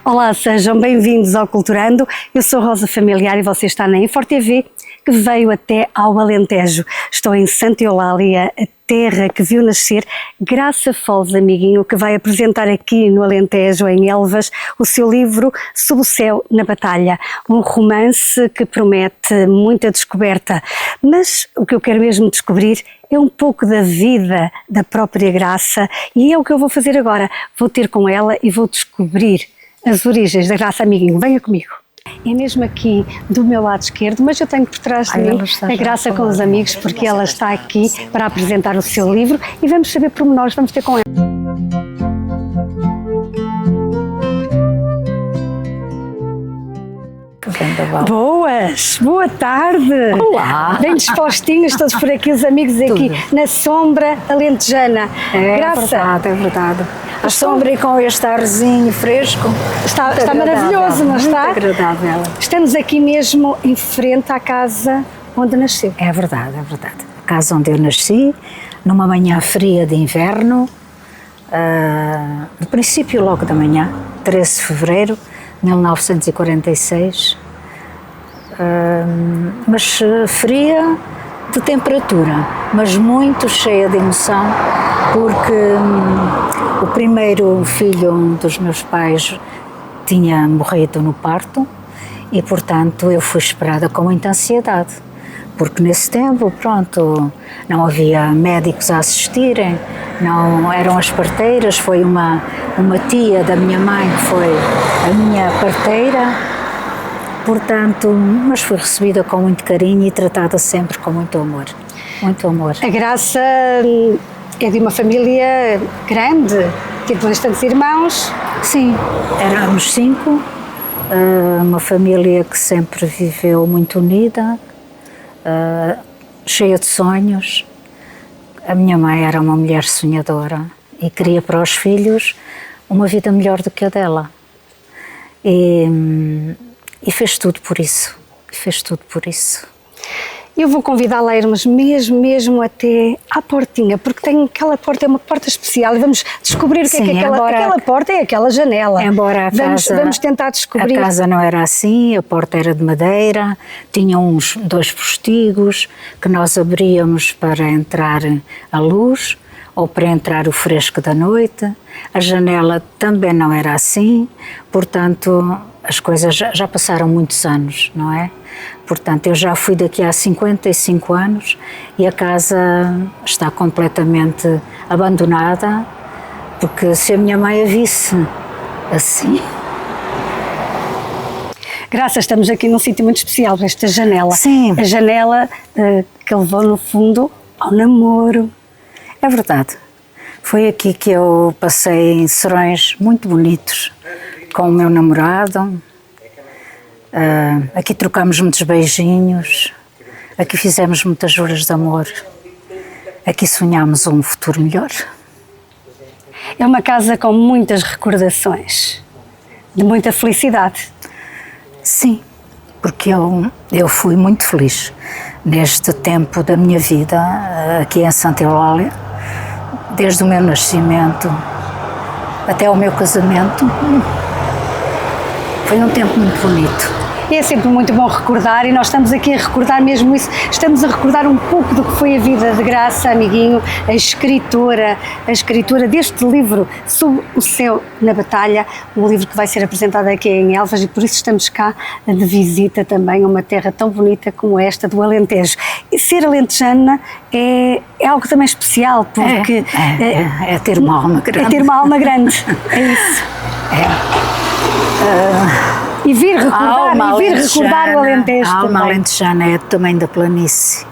Olá, sejam bem-vindos ao Culturando. Eu sou Rosa Familiar e você está na InfoTV, que veio até ao Alentejo. Estou em Santa Eulália, a terra que viu nascer Graça Foles Amiguinho, que vai apresentar aqui no Alentejo, em Elvas, o seu livro Sob o Céu na Batalha. Um romance que promete muita descoberta, mas o que eu quero mesmo descobrir é um pouco da vida da própria Graça, e é o que eu vou fazer agora. Vou ter com ela e vou descobrir as origens da Graça Amiguinho. Venha comigo. É mesmo aqui do meu lado esquerdo, mas eu tenho por trás de mim a Graça com os amigos, porque ela está aqui para apresentar o seu livro e vamos saber pormenores, vamos ter com ela. Boas, boa tarde. Olá. Bem dispostinhos todos por aqui, os amigos aqui na sombra alentejana. Graça. É verdade. A sombra e com este arzinho fresco. Está maravilhoso, não está? Muito agradável. Estamos aqui mesmo em frente à casa onde nasceu. É verdade, é verdade. A casa onde eu nasci, numa manhã fria de inverno, no princípio logo da manhã, 13 de fevereiro de 1946, mas fria de temperatura, mas muito cheia de emoção, porque o primeiro filho dos meus pais tinha morrido no parto e, portanto, eu fui esperada com muita ansiedade, porque nesse tempo, pronto, não havia médicos a assistirem, não eram as parteiras, foi uma tia da minha mãe que foi a minha parteira, portanto, mas fui recebida com muito carinho e tratada sempre com muito amor, muito amor. A Graça é de uma família grande, teve bastantes irmãos. Sim, éramos 5, uma família que sempre viveu muito unida, cheia de sonhos. A minha mãe era uma mulher sonhadora e queria para os filhos uma vida melhor do que a dela. E fez tudo por isso, Eu vou convidá-la a irmos mesmo até à portinha, porque tem aquela porta, é uma porta especial e vamos descobrir o que é que aquela porta é, aquela janela. Embora a casa, vamos tentar descobrir. A casa não era assim, a porta era de madeira, tinha 2 postigos que nós abríamos para entrar a luz ou para entrar o fresco da noite. A janela também não era assim, portanto, as coisas já passaram muitos anos, não é? Portanto, eu já fui daqui há 55 anos e a casa está completamente abandonada, porque se a minha mãe a visse assim... Graça, estamos aqui num sítio muito especial, esta janela. Sim. A janela que levou, no fundo, ao namoro. É verdade. Foi aqui que eu passei serões muito bonitos com o meu namorado. Aqui trocámos muitos beijinhos, aqui fizemos muitas juras de amor, aqui sonhámos um futuro melhor. É uma casa com muitas recordações, de muita felicidade. Sim, porque eu fui muito feliz neste tempo da minha vida aqui em Santa Eulália, desde o meu nascimento até o meu casamento. Foi um tempo muito bonito. É sempre muito bom recordar e nós estamos aqui a recordar mesmo isso. Estamos a recordar um pouco do que foi a vida de Graça Amiguinho, a escritora deste livro Sob o Céu na Batalha, um livro que vai ser apresentado aqui em Elvas e por isso estamos cá de visita também a uma terra tão bonita como esta do Alentejo. E ser alentejana é algo também especial, porque... É ter uma alma grande. É ter uma alma grande, é isso. E vir recordar o Alentejo. A alma alentejana é também da planície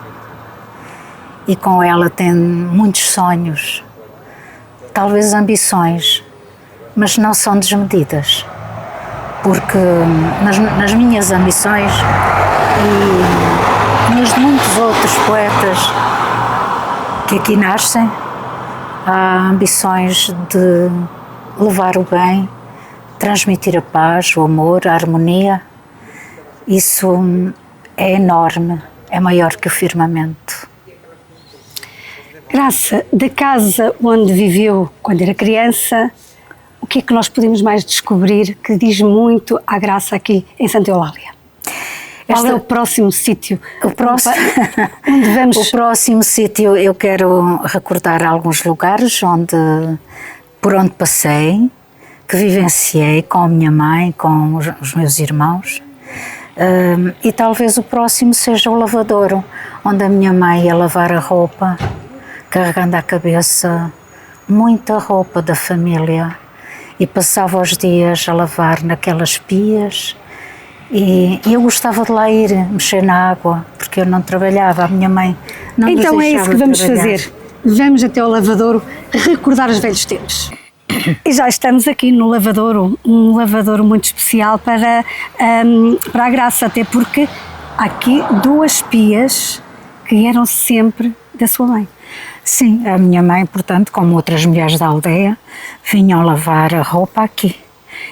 e com ela tem muitos sonhos, talvez ambições, mas não são desmedidas, porque nas minhas ambições e nas de muitos outros poetas que aqui nascem, há ambições de levar o bem, transmitir a paz, o amor, a harmonia. Isso é enorme, é maior que o firmamento. Graça, da casa onde viveu quando era criança, o que é que nós podemos mais descobrir que diz muito à Graça aqui em Santa Eulália? Qual é o próximo sítio? Onde vamos? O próximo sítio, eu quero recordar alguns lugares por onde passei, que vivenciei com a minha mãe, com os meus irmãos. E talvez o próximo seja o lavadouro, onde a minha mãe ia lavar a roupa, carregando à cabeça muita roupa da família, e passava os dias a lavar naquelas pias. E eu gostava de lá ir mexer na água, porque eu não trabalhava, a minha mãe não nos deixava. Então é isso que vamos fazer. Vamos até ao lavadouro recordar os velhos tempos. E já estamos aqui no lavadouro, um lavadouro muito especial para a Graça, até porque há aqui 2 pias que eram sempre da sua mãe. Sim, a minha mãe, portanto, como outras mulheres da aldeia, vinham lavar a roupa aqui.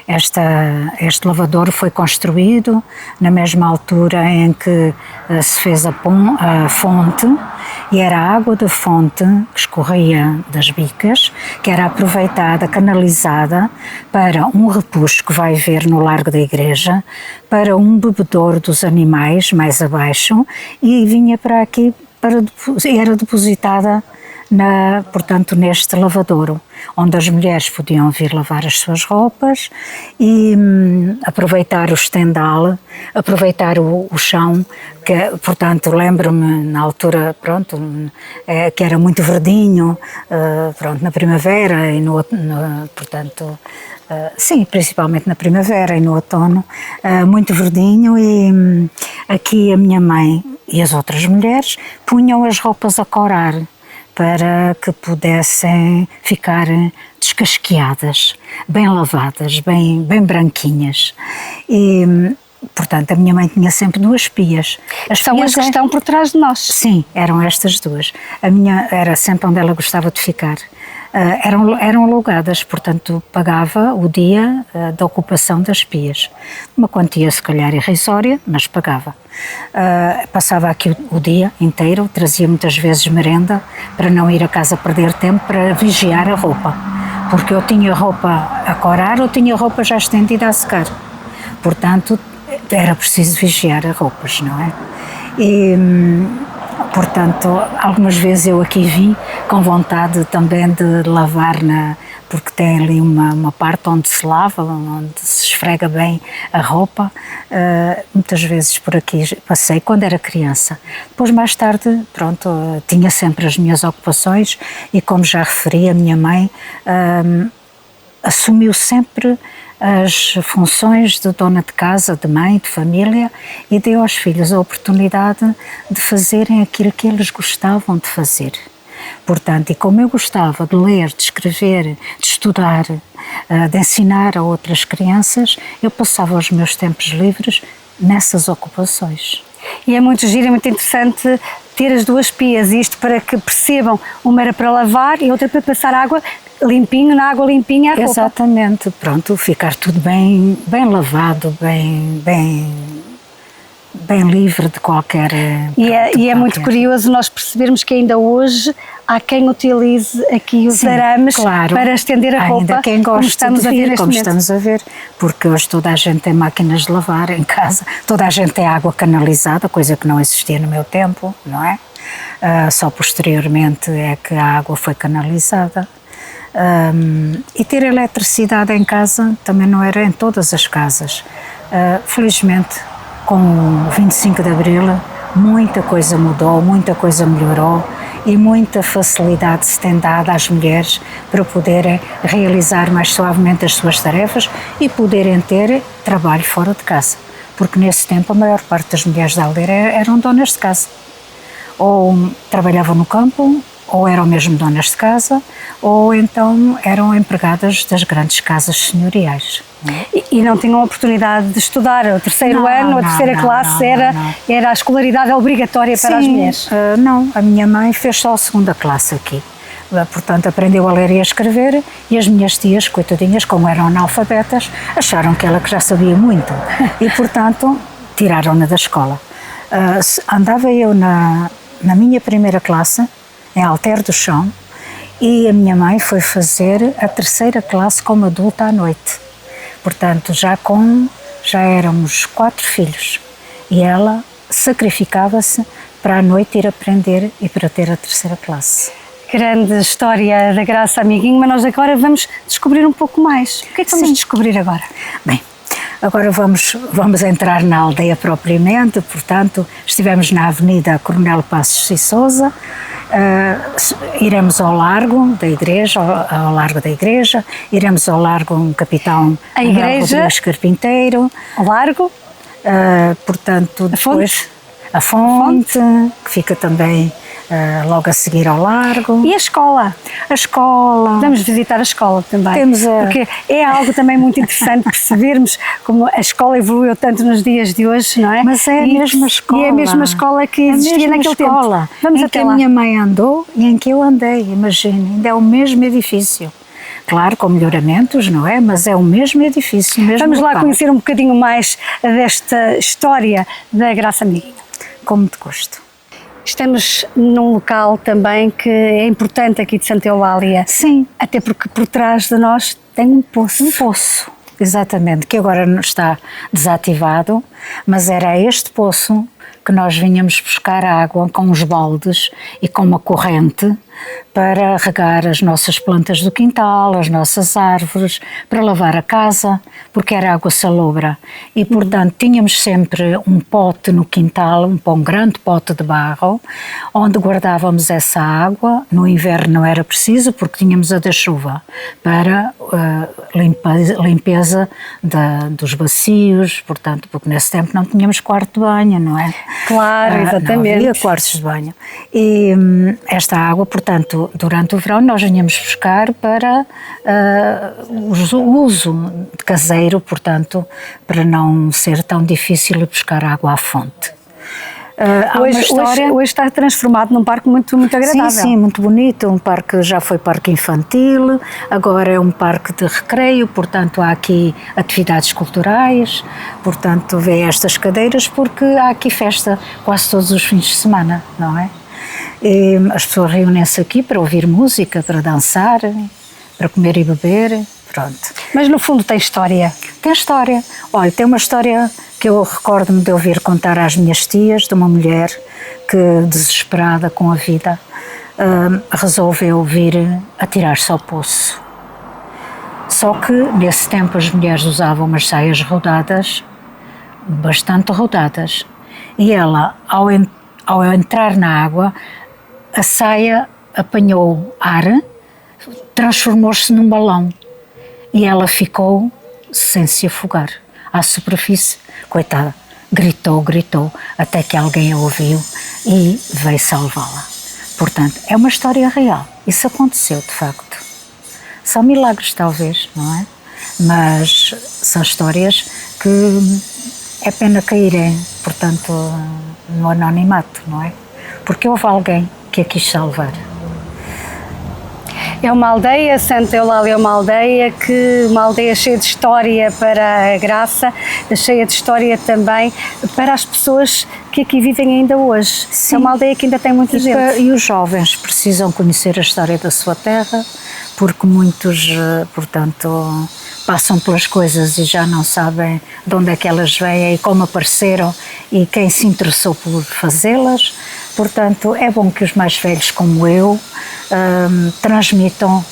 Este lavadouro foi construído na mesma altura em que se fez a fonte, e era a água da fonte que escorria das bicas, que era aproveitada, canalizada para um repuxo que vai ver no Largo da Igreja, para um bebedouro dos animais mais abaixo, e vinha para aqui, era depositada portanto, neste lavadouro, onde as mulheres podiam vir lavar as suas roupas e aproveitar o estendal, aproveitar o chão, que, portanto, lembro-me na altura, pronto, que era muito verdinho, pronto, na primavera e portanto, sim, principalmente na primavera e no outono, muito verdinho, e aqui a minha mãe e as outras mulheres punham as roupas a corar, para que pudessem ficar descasqueadas, bem lavadas, bem branquinhas. E, portanto, a minha mãe tinha sempre 2 pias. São as que estão por trás de nós. Sim, eram estas 2. A minha era sempre onde ela gostava de ficar. Eram alugadas, portanto, pagava o dia da ocupação das pias. Uma quantia, se calhar, irrisória, mas pagava. Passava aqui o dia inteiro, trazia muitas vezes merenda, para não ir a casa perder tempo, para vigiar a roupa. Porque eu tinha roupa a corar ou tinha roupa já estendida a secar. Portanto, era preciso vigiar as roupas, não é? E, portanto, algumas vezes eu aqui vim com vontade também de lavar, porque tem ali uma parte onde se lava, onde se esfrega bem a roupa. Muitas vezes por aqui passei quando era criança. Depois, mais tarde, pronto, tinha sempre as minhas ocupações, e como já referi, a minha mãe assumiu sempre as funções de dona de casa, de mãe, de família, e deu aos filhos a oportunidade de fazerem aquilo que eles gostavam de fazer. Portanto, e como eu gostava de ler, de escrever, de estudar, de ensinar a outras crianças, eu passava os meus tempos livres nessas ocupações. E é muito giro, é muito interessante ter as 2 pias, isto para que percebam, uma era para lavar e outra para passar água limpinho, na água limpinha a roupa. Exatamente, pronto, ficar tudo bem lavado, bem livre de qualquer... E é muito curioso nós percebermos que ainda hoje há quem utilize aqui os arames, claro, para estender a roupa, ainda quem gosta como estamos a ver, porque hoje toda a gente tem máquinas de lavar em casa, toda a gente tem água canalizada, coisa que não existia no meu tempo, não é? Só posteriormente é que a água foi canalizada. E ter eletricidade em casa também não era em todas as casas. Felizmente, com o 25 de Abril, muita coisa mudou, muita coisa melhorou, e muita facilidade se tem dado às mulheres para poderem realizar mais suavemente as suas tarefas e poderem ter trabalho fora de casa. Porque nesse tempo a maior parte das mulheres da aldeia eram donas de casa. Ou trabalhavam no campo, ou eram mesmo donas de casa, ou então eram empregadas das grandes casas senhoriais. E não tinham a oportunidade de estudar o terceiro ano, a terceira classe, era a escolaridade obrigatória para as mulheres? Não, a minha mãe fez só a 2ª classe aqui. Portanto, aprendeu a ler e a escrever, e as minhas tias, coitadinhas, como eram analfabetas, acharam que ela que já sabia muito. E, portanto, tiraram-na da escola. Andava eu na minha primeira classe, em Alter do Chão, E a minha mãe foi fazer a 3ª classe como adulta à noite. Portanto, já éramos 4 filhos. E ela sacrificava-se para à noite ir aprender e para ter a 3ª classe. Grande história da Graça Amiguinho, mas nós agora vamos descobrir um pouco mais. O que é que vamos descobrir agora? Bem, agora vamos entrar na aldeia propriamente, portanto, estivemos na Avenida Coronel Passos e Sousa, iremos ao Largo da Igreja, ao Largo da Igreja, iremos ao Largo Capitão a Igreja, Rodrigues Carpinteiro, ao Largo, portanto, depois a fonte, que fica também logo a seguir ao Largo. E a escola? A escola. Vamos visitar a escola também. Porque é algo também muito interessante percebermos como a escola evoluiu tanto nos dias de hoje, não é? Mas é a mesma escola. E é a mesma escola que existia naquele tempo. Vamos em que a minha mãe andou e em que eu andei, imagine, ainda é o mesmo edifício. Claro, com melhoramentos, não é? Mas é o mesmo edifício, o mesmo Vamos local. lá conhecer um bocadinho mais desta história da Graça Amiguinho. Com muito gosto. Estamos num local também que é importante aqui de Santa Eulália. Sim. Até porque por trás de nós tem um poço. Um poço, exatamente, que agora não está desativado, mas era este poço que nós vinhamos buscar água com os baldes e com uma corrente para regar as nossas plantas do quintal, as nossas árvores, para lavar a casa, porque era água salobra. E, portanto, tínhamos sempre um pote no quintal, um grande pote de barro, onde guardávamos essa água. No inverno não era preciso, porque tínhamos a da chuva, para limpeza dos bacios, portanto, porque nesse tempo não tínhamos quarto de banho, não é? Claro, exatamente. Não havia quartos de banho. E esta água, portanto, durante o verão nós vinhamos buscar para o uso caseiro, portanto, para não ser tão difícil buscar água à fonte. Hoje está transformado num parque muito, muito agradável. Sim, muito bonito. Um parque, já foi parque infantil, agora é um parque de recreio, portanto há aqui atividades culturais, portanto vê estas cadeiras porque há aqui festa quase todos os fins de semana, não é? E as pessoas reúnem-se aqui para ouvir música, para dançar, para comer e beber, pronto. Mas no fundo tem história. Tem história. Olha, tem uma história que eu recordo-me de ouvir contar às minhas tias, de uma mulher que, desesperada com a vida, resolveu vir atirar-se ao poço. Só que, nesse tempo, as mulheres usavam umas saias rodadas, bastante rodadas, e ela, ao entrar na água, a saia apanhou ar, transformou-se num balão, e ela ficou sem se afogar à superfície. Coitada, gritou, até que alguém a ouviu e veio salvá-la. Portanto, é uma história real. Isso aconteceu, de facto. São milagres, talvez, não é? Mas são histórias que é pena caírem, portanto, no anonimato, não é? Porque houve alguém que a quis salvar. É uma aldeia, Santa Eulália é uma aldeia cheia de história para a Graça, cheia de história também para as pessoas que aqui vivem ainda hoje. Sim. É uma aldeia que ainda tem muita gente. E os jovens precisam conhecer a história da sua terra, porque muitos, portanto, passam pelas coisas e já não sabem de onde é que elas vêm e como apareceram e quem se interessou por fazê-las. Portanto, é bom que os mais velhos, como eu, transmitam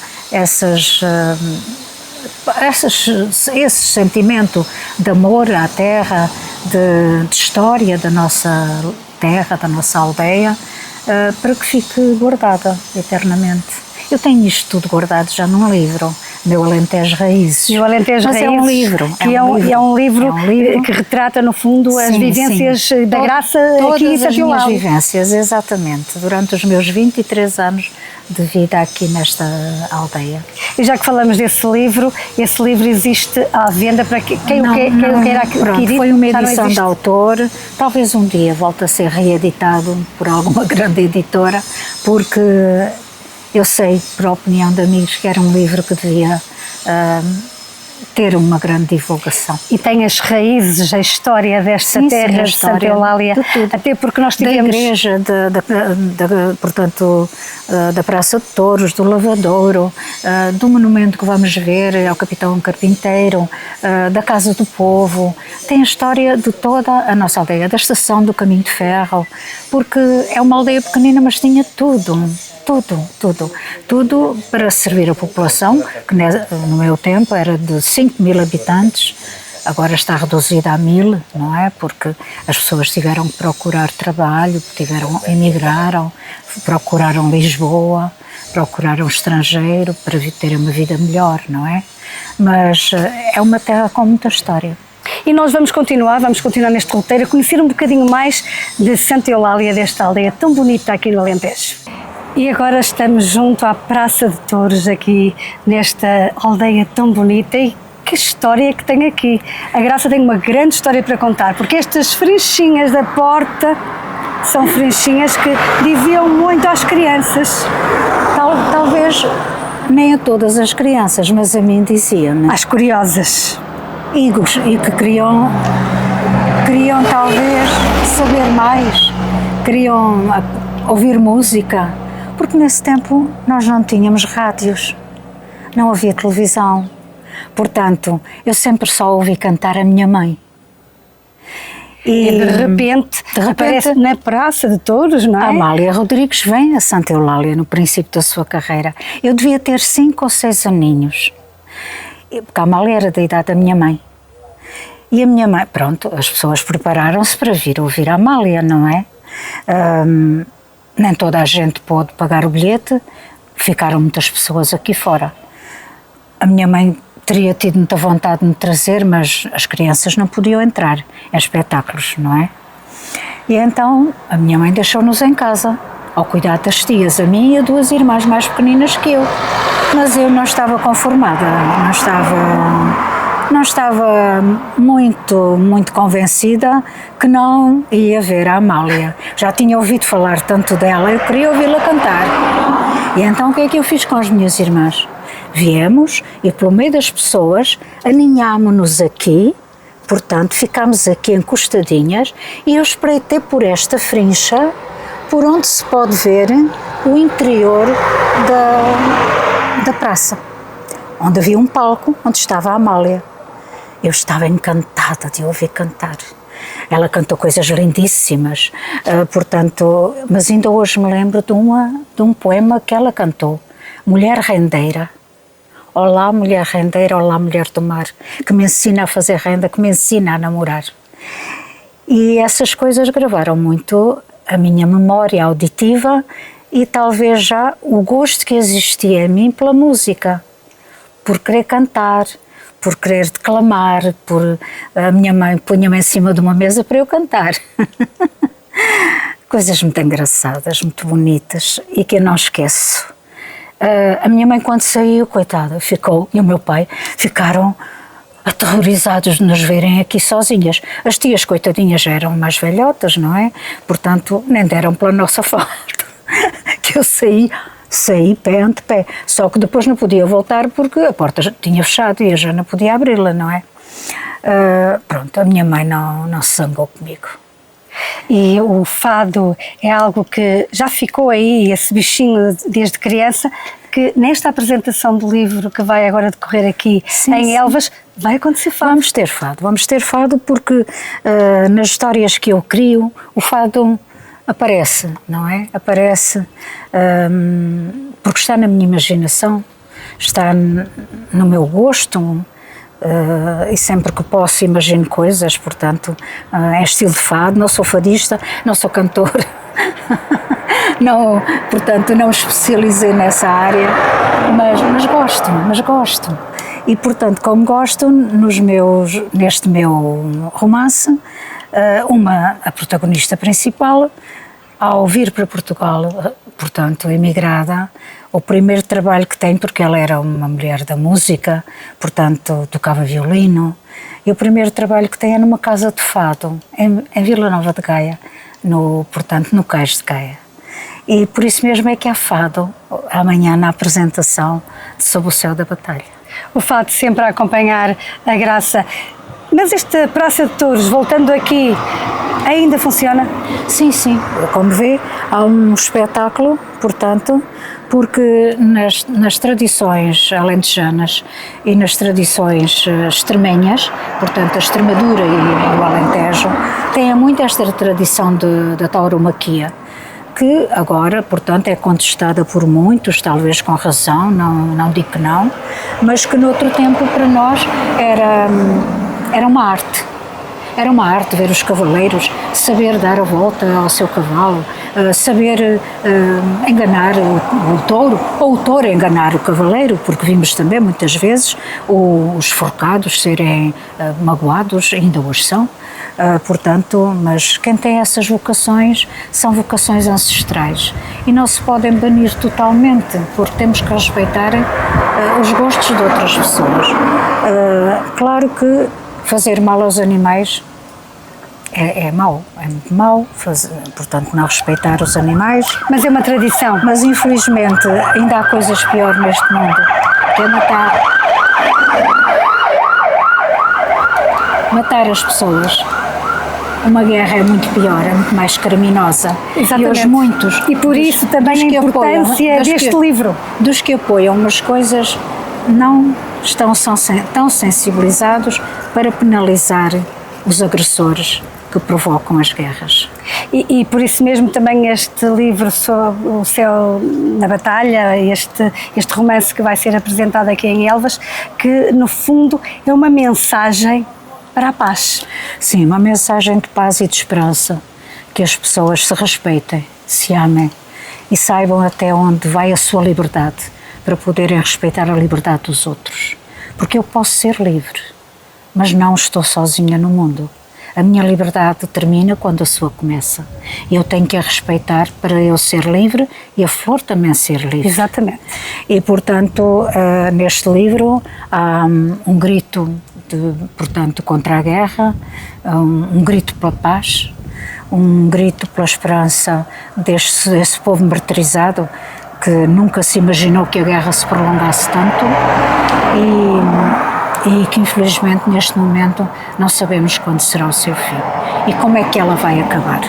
esse sentimento de amor à terra, de história da nossa terra, da nossa aldeia, para que fique guardada eternamente. Eu tenho isto tudo guardado já num livro, Meu Alentejo Raízes. Meu Alentejo Raízes, é um livro. É um livro que retrata, no fundo, as vivências da Graça aqui em Santa Eulália. Todas as minhas vivências, exatamente, durante os meus 23 anos de vida aqui nesta aldeia. E já que falamos desse livro, esse livro existe à venda para quem o queira adquirir? Foi uma edição de autor, talvez um dia volte a ser reeditado por alguma grande editora, porque eu sei, por opinião de amigos, que era um livro que devia ter uma grande divulgação. E tem as raízes, a história desta terra de Santa Eulália, até porque nós tivemos... Da igreja, portanto, da Praça de Touros, do Lavadouro, do monumento que vamos ver ao Capitão Carpinteiro, da Casa do Povo. Tem a história de toda a nossa aldeia, da estação do Caminho de Ferro, porque é uma aldeia pequenina, mas tinha tudo para servir a população, que no meu tempo era de 5.000 habitantes, agora está reduzida a 1.000, não é? Porque as pessoas tiveram que procurar trabalho, emigraram, procuraram Lisboa, procuraram estrangeiro para terem uma vida melhor, não é? Mas é uma terra com muita história. E nós vamos continuar neste roteiro, a conhecer um bocadinho mais de Santa Eulália, desta aldeia tão bonita aqui no Alentejo. E agora estamos junto à Praça de Touros, aqui nesta aldeia tão bonita. E que história que tem aqui! A Graça tem uma grande história para contar, porque estas frenchinhas da porta são frenchinhas que diziam muito às crianças. Talvez nem a todas as crianças, mas a mim diziam. Às curiosas. E que queriam talvez saber mais, queriam ouvir música. Porque nesse tempo nós não tínhamos rádios, não havia televisão, portanto eu sempre só ouvi cantar a minha mãe. E de repente aparece na Praça de Touros, não é? A Amália Rodrigues vem a Santa Eulália no princípio da sua carreira. Eu devia ter 5 ou 6 aninhos, porque a Amália era da idade da minha mãe. E a minha mãe, pronto, as pessoas prepararam-se para vir ouvir a Amália, não é? Nem toda a gente pôde pagar o bilhete, ficaram muitas pessoas aqui fora. A minha mãe teria tido muita vontade de me trazer, mas as crianças não podiam entrar em espetáculos, não é? E então a minha mãe deixou-nos em casa, ao cuidado das tias, a mim e a 2 irmãs mais pequeninas que eu. Mas eu não estava conformada, não estava muito convencida que não ia ver a Amália. Já tinha ouvido falar tanto dela, eu queria ouvi-la cantar. E então o que é que eu fiz com as minhas irmãs? Viemos e pelo meio das pessoas aninhámo-nos aqui, portanto ficámos aqui encostadinhas e eu espreitei por esta frincha, por onde se pode ver o interior da praça, onde havia um palco onde estava a Amália. Eu estava encantada de ouvir cantar. Ela cantou coisas lindíssimas, portanto, mas ainda hoje me lembro de um poema que ela cantou, Mulher Rendeira. Olá, mulher rendeira, olá, mulher do mar, que me ensina a fazer renda, que me ensina a namorar. E essas coisas gravaram muito a minha memória auditiva e talvez já o gosto que existia em mim pela música, por querer cantar, por querer declamar, a minha mãe punha-me em cima de uma mesa para eu cantar. Coisas muito engraçadas, muito bonitas e que eu não esqueço. A minha mãe, quando saiu, coitada, e o meu pai ficaram aterrorizados de nos verem aqui sozinhas. As tias, coitadinhas, já eram mais velhotas, não é? Portanto, nem deram pela nossa falta. Que eu saí pé ante pé. Só que depois não podia voltar porque a porta já tinha fechado e eu já não podia abri-la, não é? Pronto, a minha mãe não se zangou comigo. E o fado é algo que já ficou aí, esse bichinho desde criança, que nesta apresentação do livro que vai agora decorrer aqui em Elvas, vai acontecer fado. Vamos ter fado porque nas histórias que eu crio, o fado aparece, não é? Aparece porque está na minha imaginação, está no meu gosto, e sempre que posso imagino coisas, portanto, é estilo de fado, não sou fadista, não sou cantora, não, portanto não especializei nessa área, mas gosto. E portanto, como gosto, neste meu romance, a protagonista principal, ao vir para Portugal, portanto, emigrada, o primeiro trabalho que tem, porque ela era uma mulher da música, portanto, tocava violino, e o primeiro trabalho que tem é numa casa de fado, em Vila Nova de Gaia, portanto, no Cais de Gaia. E por isso mesmo é que há fado, amanhã na apresentação de Sob o Céu da Batalha. o fato de sempre acompanhar a Graça. Mas esta Praça de Touros, voltando aqui, ainda funciona? Sim, sim. Como vê, há um espetáculo, portanto, porque nas tradições alentejanas e nas tradições extremenhas, portanto, a Extremadura e o Alentejo, têm muito esta tradição da tauromaquia, que agora, portanto, é contestada por muitos, talvez com razão, não digo que não, mas que noutro tempo para nós era uma arte. Era uma arte ver os cavaleiros, saber dar a volta ao seu cavalo, saber enganar o touro, ou o touro enganar o cavaleiro, porque vimos também muitas vezes os forcados serem magoados, ainda hoje são, portanto, mas quem tem essas vocações são vocações ancestrais e não se podem banir totalmente, porque temos que respeitar os gostos de outras pessoas. Claro que fazer mal aos animais é mau, é muito mau, portanto não respeitar os animais. Mas é uma tradição. Mas infelizmente ainda há coisas piores neste mundo, que é matar as pessoas. Uma guerra é muito pior, é muito mais criminosa. Exatamente. E hoje muitos. E por isso também a importância deste livro. Dos que apoiam umas coisas não estão tão sensibilizados para penalizar os agressores que provocam as guerras. E por isso mesmo também este livro sobre o céu na batalha, este romance que vai ser apresentado aqui em Elvas, que no fundo é uma mensagem para a paz. Sim, uma mensagem de paz e de esperança, que as pessoas se respeitem, se amem e saibam até onde vai a sua liberdade, para poderem respeitar a liberdade dos outros. Porque eu posso ser livre, mas não estou sozinha no mundo. A minha liberdade termina quando a sua começa. E eu tenho que a respeitar para eu ser livre e a flor também ser livre. Exatamente. E, portanto, neste livro há um grito, portanto, contra a guerra, um grito pela paz, um grito pela esperança desse povo martirizado que nunca se imaginou que a guerra se prolongasse tanto e que infelizmente neste momento não sabemos quando será o seu fim e como é que ela vai acabar.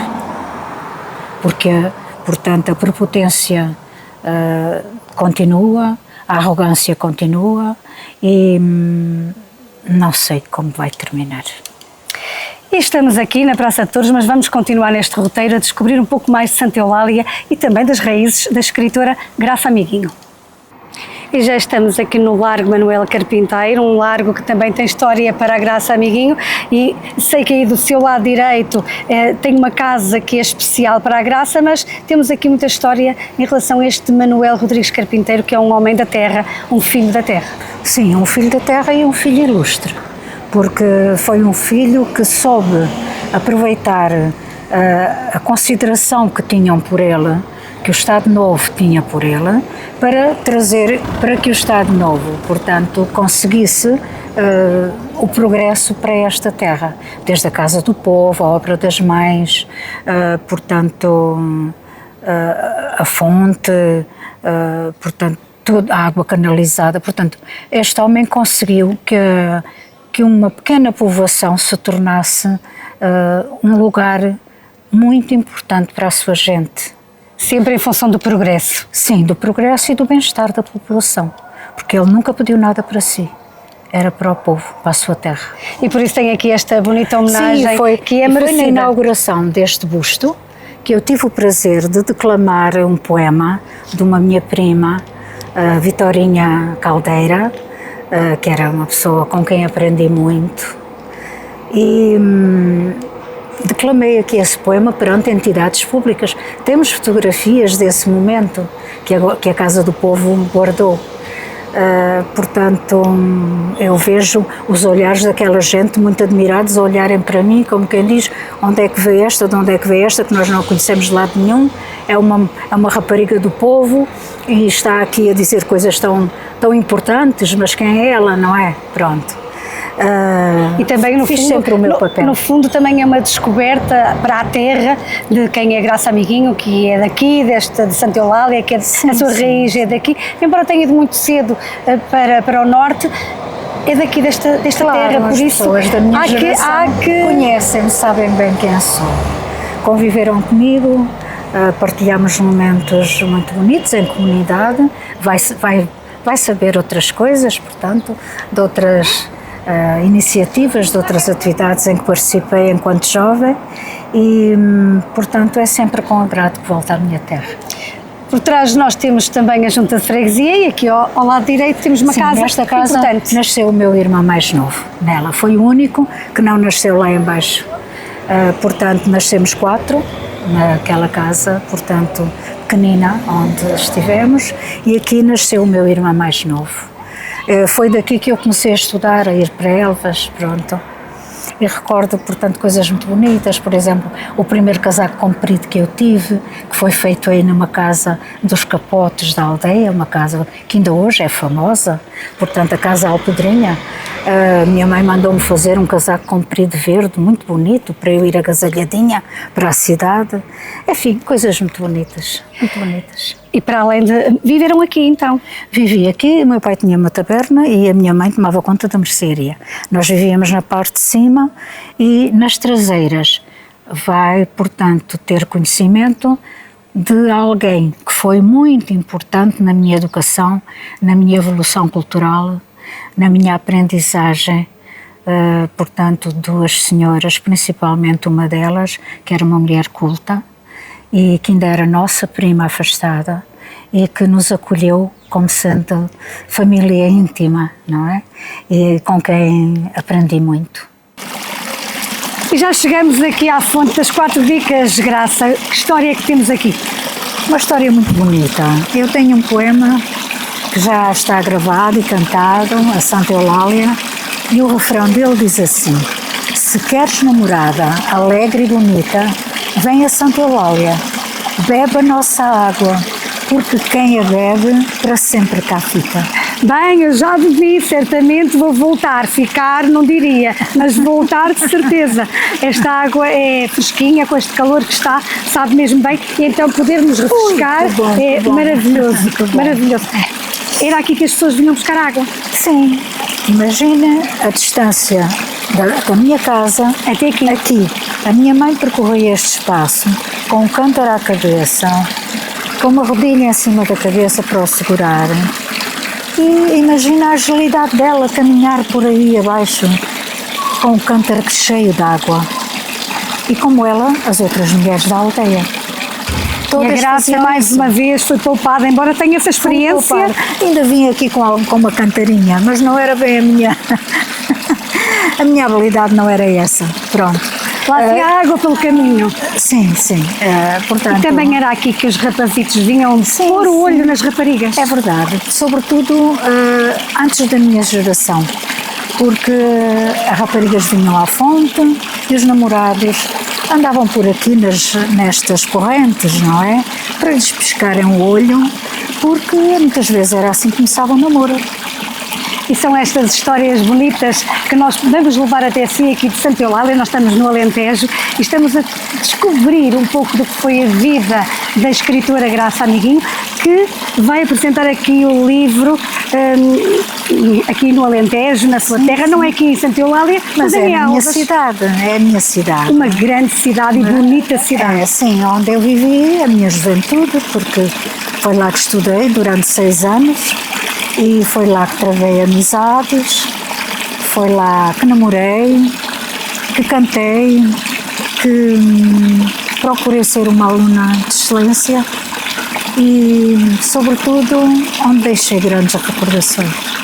Porque, portanto, a prepotência continua, a arrogância continua e não sei como vai terminar. E estamos aqui na Praça de Touros, mas vamos continuar neste roteiro a descobrir um pouco mais de Santa Eulália e também das raízes da escritora Graça Amiguinho. E já estamos aqui no Largo Manuel Carpinteiro, um largo que também tem história para a Graça Amiguinho, e sei que aí do seu lado direito tem uma casa que é especial para a Graça, mas temos aqui muita história em relação a este Manuel Rodrigues Carpinteiro, que é um homem da terra, um filho da terra. Sim, um filho da terra e um filho ilustre, porque foi um filho que soube aproveitar a consideração que tinham por ele, que o Estado Novo tinha por ele, para que o Estado Novo, portanto, conseguisse o progresso para esta terra, desde a Casa do Povo, a Obra das Mães, portanto, a fonte, portanto, toda a água canalizada. Portanto, este homem conseguiu que uma pequena povoação se tornasse um lugar muito importante para a sua gente. Sempre em função do progresso. Sim, do progresso e do bem-estar da população, porque ele nunca pediu nada para si, era para o povo, para a sua terra. E por isso tem aqui esta bonita homenagem. Sim, que é merecida. Foi na inauguração deste busto que eu tive o prazer de declamar um poema de uma minha prima, Vitorinha Caldeira, que era uma pessoa com quem aprendi muito, e declamei aqui esse poema perante entidades públicas. Temos fotografias desse momento que a Casa do Povo guardou. Portanto, eu vejo os olhares daquela gente muito admirados a olharem para mim, como quem diz: onde é que veio esta, de onde é que veio esta, que nós não a conhecemos de lado nenhum, é uma rapariga do povo e está aqui a dizer coisas tão importantes, mas quem é ela, não é? Pronto. E também no fiz fundo, sempre o meu papel. No fundo também é uma descoberta para a terra de quem é Graça Amiguinho, que é daqui, de Santa Eulália, que é a sua raiz é daqui, embora tenha ido muito cedo para o norte, é daqui desta terra, por isso pessoas da minha geração conhecem-me, sabem bem quem sou. Conviveram comigo, partilhamos momentos muito bonitos em comunidade, vai saber outras coisas, portanto, de outras iniciativas, de outras atividades em que participei enquanto jovem e, portanto, é sempre com agrado que volto à minha terra. Por trás de nós temos também a Junta de Freguesia e aqui ao lado direito temos uma casa importante. Nesta casa nasceu o meu irmão mais novo, nela. Foi o único que não nasceu lá embaixo. Portanto, nascemos 4 naquela casa, portanto, pequenina, onde estivemos, e aqui nasceu o meu irmão mais novo. Foi daqui que eu comecei a estudar, a ir para Elvas, pronto. E recordo, portanto, coisas muito bonitas, por exemplo, o primeiro casaco comprido que eu tive, que foi feito aí numa casa dos Capotes da aldeia, uma casa que ainda hoje é famosa, portanto, a Casa Alpedrinha. Minha mãe mandou-me fazer um casaco comprido verde, muito bonito, para eu ir agasalhadinha para a cidade. Enfim, coisas muito bonitas, muito bonitas. E para além de... Viveram aqui então? Vivi aqui, o meu pai tinha uma taberna e a minha mãe tomava conta da mercearia. Nós vivíamos na parte de cima e nas traseiras. Vai, portanto, ter conhecimento de alguém que foi muito importante na minha educação, na minha evolução cultural, na minha aprendizagem. Portanto, 2 senhoras, principalmente uma delas, que era uma mulher culta, e que ainda era nossa prima afastada e que nos acolheu como sendo família íntima, não é? E com quem aprendi muito. E já chegamos aqui à fonte das 4 Bicas, Graça. Que história é que temos aqui? Uma história muito bonita. Eu tenho um poema que já está gravado e cantado, a Santa Eulália, e o refrão dele diz assim: se queres namorada alegre e bonita, vem a Santa Eulália, bebe a nossa água, porque quem a bebe para sempre cá fica. Bem, eu já bebi, certamente vou voltar, ficar não diria, mas voltar de certeza. Esta água é fresquinha, com este calor que está, sabe mesmo bem, e então podermos refrescar é maravilhoso, maravilhoso. Era aqui que as pessoas vinham buscar água? Sim, imagina a distância da minha casa até aqui. A minha mãe percorria este espaço com um cântaro à cabeça, com uma rodilha em cima da cabeça para o segurar. E imagina a agilidade dela caminhar por aí abaixo com um cântaro cheio de água. E como ela, as outras mulheres da aldeia. E a Graça, mais uma vez, foi poupada, embora tenha essa experiência. Ainda vim aqui com uma cantarinha, mas não era bem a minha... a minha habilidade não era essa. Pronto. Lá tinha água pelo caminho. Sim, sim. Portanto, e também era aqui que os rapazitos vinham pôr o olho nas raparigas. É verdade. Sobretudo antes da minha geração. Porque as raparigas vinham à fonte e os namorados andavam por aqui nestas correntes, não é? Para lhes pescarem o olho, porque muitas vezes era assim que começava o namoro. E são estas histórias bonitas que nós vamos levar até si aqui de Santa Eulália. Nós estamos no Alentejo e estamos a descobrir um pouco do que foi a vida da escritora Graça Amiguinho, que vai apresentar aqui o livro aqui no Alentejo, na sua terra. Não é aqui em Santa Eulália, mas é a minha cidade. É a minha cidade. Uma grande cidade e bonita cidade. É, sim, onde eu vivi a minha juventude, porque foi lá que estudei durante 6 anos. E foi lá que travei amizades, foi lá que namorei, que cantei, que procurei ser uma aluna de excelência e, sobretudo, onde deixei grandes recordações.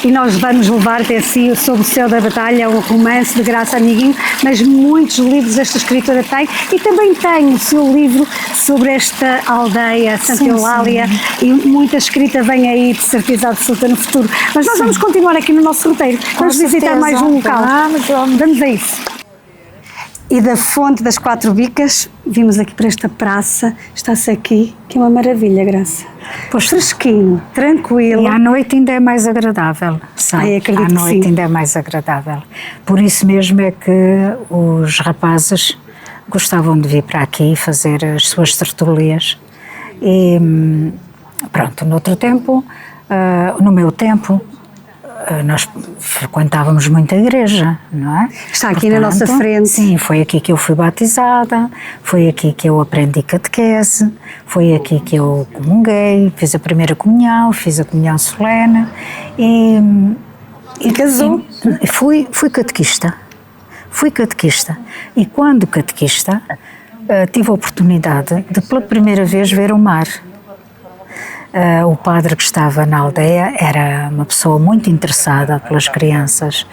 E nós vamos levar até si, Sob o Céu da Batalha, um romance de Graça Amiguinho, mas muitos livros esta escritora tem, e também tem o seu livro sobre esta aldeia, Santa Eulália, e muita escrita vem aí, de certeza absoluta, no futuro. Mas nós vamos continuar aqui no nosso roteiro, vamos visitar mais um local. Vamos a isso. E da fonte das Quatro Bicas, vimos aqui para esta praça, está-se aqui, que é uma maravilha, Graça. Pois, fresquinho, tranquilo. e à noite ainda é mais agradável, sabe? Ai, acredito À noite que sim. ainda é mais agradável. Por isso mesmo é que os rapazes gostavam de vir para aqui fazer as suas tertulias. E pronto, no outro tempo, no meu tempo, nós frequentávamos muito a igreja, não é? Está aqui na nossa frente. Sim, foi aqui que eu fui batizada, foi aqui que eu aprendi catequese, foi aqui que eu comunguei, fiz a primeira comunhão, fiz a comunhão solene E casou. e fui catequista. Fui catequista. E quando catequista, tive a oportunidade de pela primeira vez ver o mar. O padre que estava na aldeia era uma pessoa muito interessada pelas crianças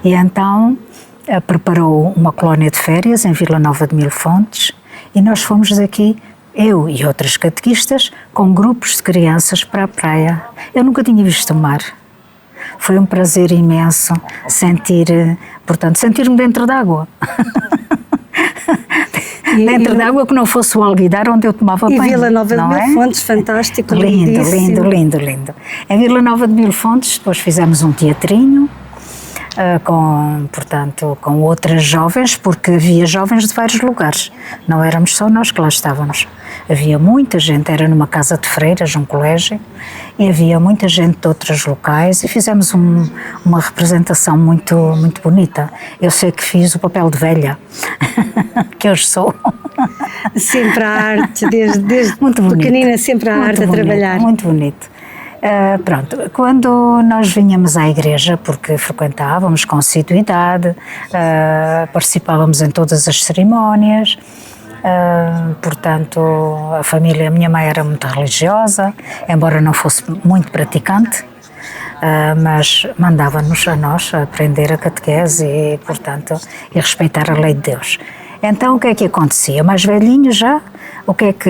e então preparou uma colónia de férias em Vila Nova de Mil Fontes e nós fomos daqui, eu e outras catequistas, com grupos de crianças para a praia. Eu nunca tinha visto o mar. Foi um prazer imenso sentir-me dentro d'água. Dentro d'água que não fosse o alguidar onde eu tomava banho. E Vila Nova de Mil Fontes, fantástico, lindíssimo. Lindo. Em Vila Nova de Mil Fontes, depois fizemos um teatrinho, com outras jovens, porque havia jovens de vários lugares, não éramos só nós que lá estávamos. Havia muita gente, era numa casa de freiras, um colégio, e havia muita gente de outros locais e fizemos uma representação muito, muito bonita. Eu sei que fiz o papel de velha, que eu sou. Sempre a arte, desde muito pequenina, sempre a arte a trabalhar. Muito bonito. Pronto, quando nós vinhamos à igreja, porque frequentávamos com assiduidade, participávamos em todas as cerimónias, portanto, a minha mãe era muito religiosa, embora não fosse muito praticante, mas mandava-nos a nós aprender a catequese e, portanto, e respeitar a lei de Deus. Então, o que é que acontecia? Mais velhinho já, o que é que,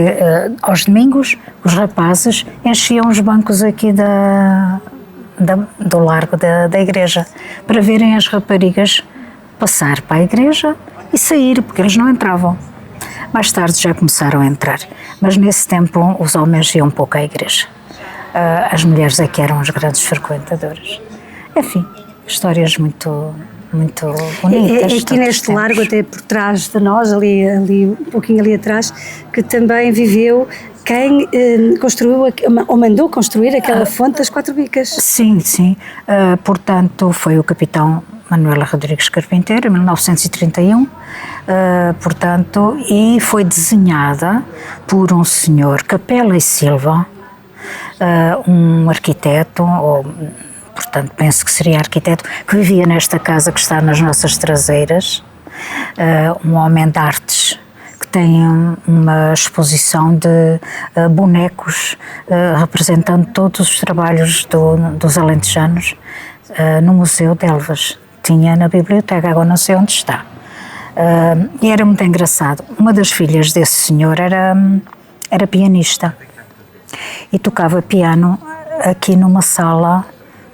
aos domingos, os rapazes enchiam os bancos aqui do largo da igreja para verem as raparigas passar para a igreja e sair, porque eles não entravam. Mais tarde já começaram a entrar, mas nesse tempo os homens iam pouco à igreja. As mulheres é que eram as grandes frequentadoras. Enfim, histórias muito bonitas. Aqui neste largo, até por trás de nós, ali um pouquinho ali atrás, que também viveu quem construiu, ou mandou construir aquela fonte das Quatro Bicas. Sim. Portanto, foi o capitão Manuela Rodrigues Carpinteiro, em 1931, portanto, e foi desenhada por um senhor Capela e Silva, um arquiteto, portanto, penso que seria arquiteto, que vivia nesta casa que está nas nossas traseiras, um homem de artes, que tem uma exposição de bonecos representando todos os trabalhos dos alentejanos no Museu de Elvas. Tinha na biblioteca, agora não sei onde está. E era muito engraçado. Uma das filhas desse senhor era pianista e tocava piano aqui numa sala,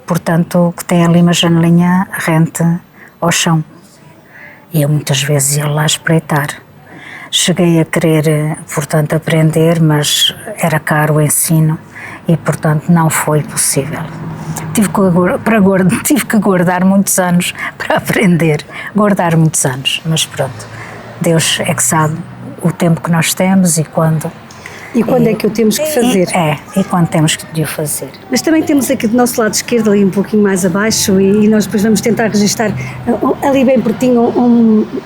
portanto, que tem ali uma janelinha rente ao chão. E eu muitas vezes ia lá espreitar. Cheguei a querer, portanto, aprender, mas era caro o ensino e, portanto, não foi possível. Tive que guardar muitos anos para aprender, mas pronto, Deus é que sabe o tempo que nós temos e quando. E quando é que o temos que fazer? E quando temos que o fazer. Mas também temos aqui do nosso lado esquerdo, ali um pouquinho mais abaixo, e nós depois vamos tentar registrar ali bem pertinho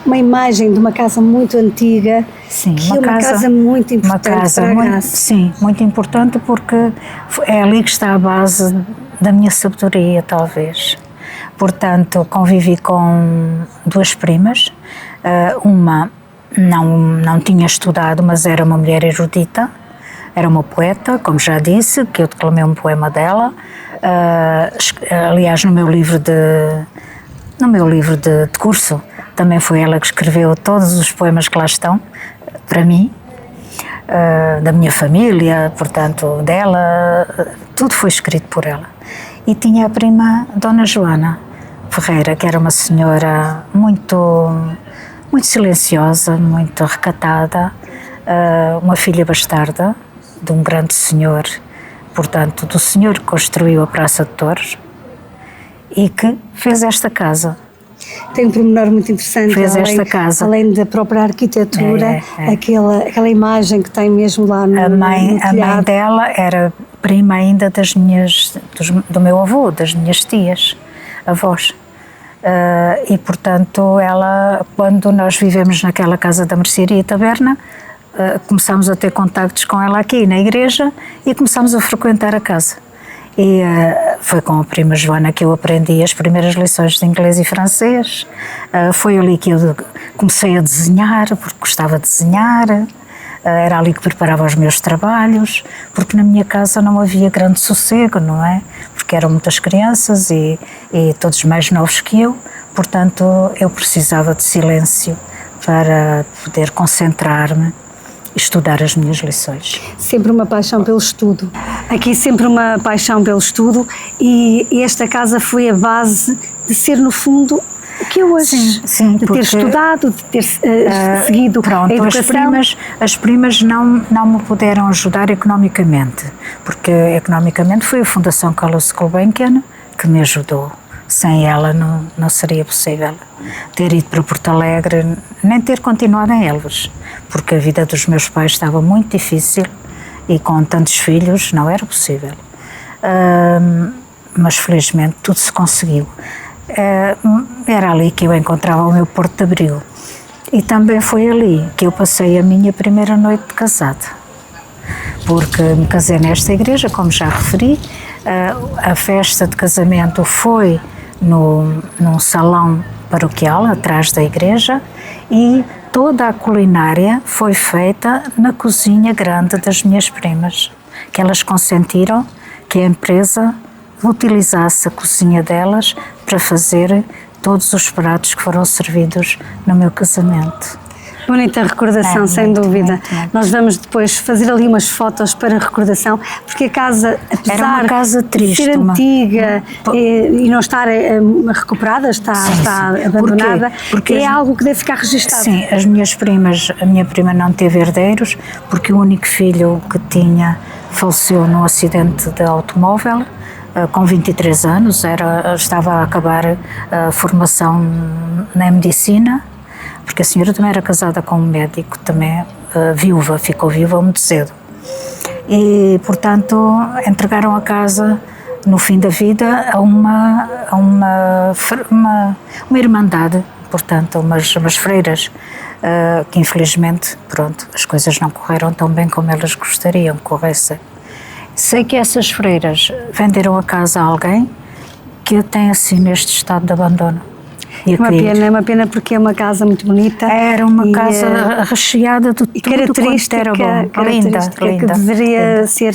uma imagem de uma casa muito antiga. Sim, que é uma casa muito importante para a Graça. Sim, muito importante porque é ali que está a base da minha sabedoria, talvez. Portanto, convivi com duas primas, uma não tinha estudado, mas era uma mulher erudita, era uma poeta, como já disse, que eu declamei um poema dela. Aliás, no meu livro de curso, também foi ela que escreveu todos os poemas que lá estão, para mim, da minha família, portanto, dela, tudo foi escrito por ela. E tinha a prima Dona Joana Ferreira, que era uma senhora muito muito silenciosa, muito recatada, uma filha bastarda de um grande senhor, portanto, do senhor que construiu a Praça de Torres e que fez esta casa. Tem um pormenor muito interessante, Fez esta casa. Além da própria arquitetura, aquela imagem que tem mesmo lá no A mãe dela era prima ainda do meu avô, das minhas tias, avós. E, portanto, ela, quando nós vivemos naquela casa da mercearia e taberna, começámos a ter contactos com ela aqui na igreja e começámos a frequentar a casa. E foi com a prima Joana que eu aprendi as primeiras lições de inglês e francês. Foi ali que eu comecei a desenhar, porque gostava de desenhar. Era ali que preparava os meus trabalhos, porque na minha casa não havia grande sossego, não é? Porque eram muitas crianças e todos mais novos que eu, portanto eu precisava de silêncio para poder concentrar-me e estudar as minhas lições. Sempre uma paixão pelo estudo. Aqui sempre uma paixão pelo estudo e esta casa foi a base de ser, no fundo, o que eu hoje, sim, de ter estudado, de ter seguido a educação. As primas não me puderam ajudar economicamente, porque economicamente foi a Fundação Carlos Gulbenkian que me ajudou. Sem ela não seria possível ter ido para Porto Alegre, nem ter continuado em Elvas, porque a vida dos meus pais estava muito difícil e com tantos filhos não era possível. Mas felizmente tudo se conseguiu. Era ali que eu encontrava o meu porto de abrigo e também foi ali que eu passei a minha primeira noite de casada, porque me casei nesta igreja, como já referi. A festa de casamento foi num salão paroquial atrás da igreja e toda a culinária foi feita na cozinha grande das minhas primas, que elas consentiram que a empresa utilizasse a cozinha delas para fazer todos os pratos que foram servidos no meu casamento. Bonita recordação, sem dúvida. Nós vamos depois fazer ali umas fotos para recordação, porque a casa, apesar de ser antiga e não estar recuperada, está abandonada, porque é algo que deve ficar registado. Sim, as minhas primas, a minha prima não teve herdeiros, porque o único filho que tinha faleceu num acidente de automóvel, com 23 anos, estava a acabar a formação na medicina, porque a senhora também era casada com um médico, também viúva, ficou viúva muito cedo. E, portanto, entregaram a casa no fim da vida a uma irmandade, portanto, umas freiras, que infelizmente, pronto, as coisas não correram tão bem como elas gostariam que corressem. Sei que essas freiras venderam a casa a alguém que a tem assim neste estado de abandono. É uma pena porque é uma casa muito bonita. Era uma casa recheada de tudo quanto era bom. Linda, que deveria ser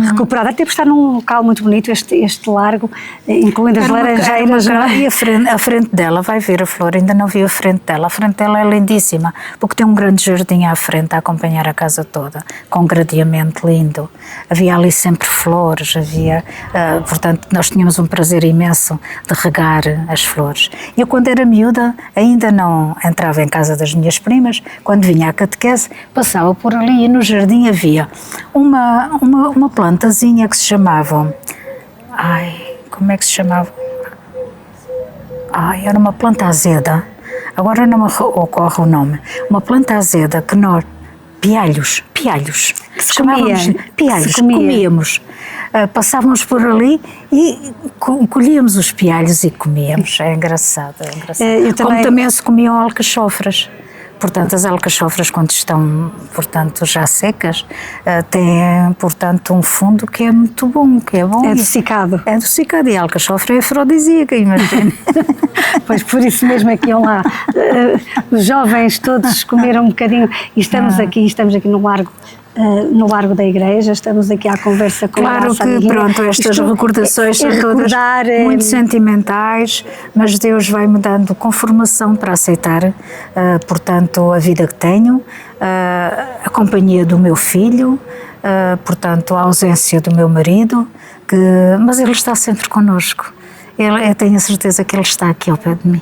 recuperada, até por estar num local muito bonito, este largo, incluindo as laranjeiras. E a frente dela, vai ver a flor, ainda não vi a frente dela. A frente dela é lindíssima, porque tem um grande jardim à frente a acompanhar a casa toda, com um gradeamento lindo. Havia ali sempre flores, portanto, nós tínhamos um prazer imenso de regar as flores. Eu, quando era miúda, ainda não entrava em casa das minhas primas. Quando vinha à catequese, passava por ali e no jardim havia uma plantazinha que se chamava... como é que se chamava? Era uma planta azeda. Agora não me ocorre o nome. Uma planta azeda que nós... Pialhos. Que se comia. Pialhos, comíamos. Passávamos por ali e colhíamos os pialhos e comíamos. É engraçado. Como também se comiam alcachofras. Portanto, as alcachofras, quando estão, portanto, já secas, têm, portanto, um fundo que é muito bom, que é bom. É adocicado. É adocicado e a alcachofra é afrodisíaca, imagina. Pois, por isso mesmo é que iam lá. Os jovens todos comeram um bocadinho e estamos aqui no Largo da Igreja, estamos aqui à conversa com a nossa amiguinha. Claro que, pronto, estas recordações são todas muito sentimentais, mas Deus vai-me dando conformação para aceitar, portanto, a vida que tenho, a companhia do meu filho, portanto, a ausência do meu marido, mas ele está sempre connosco. Eu tenho a certeza que ele está aqui ao pé de mim.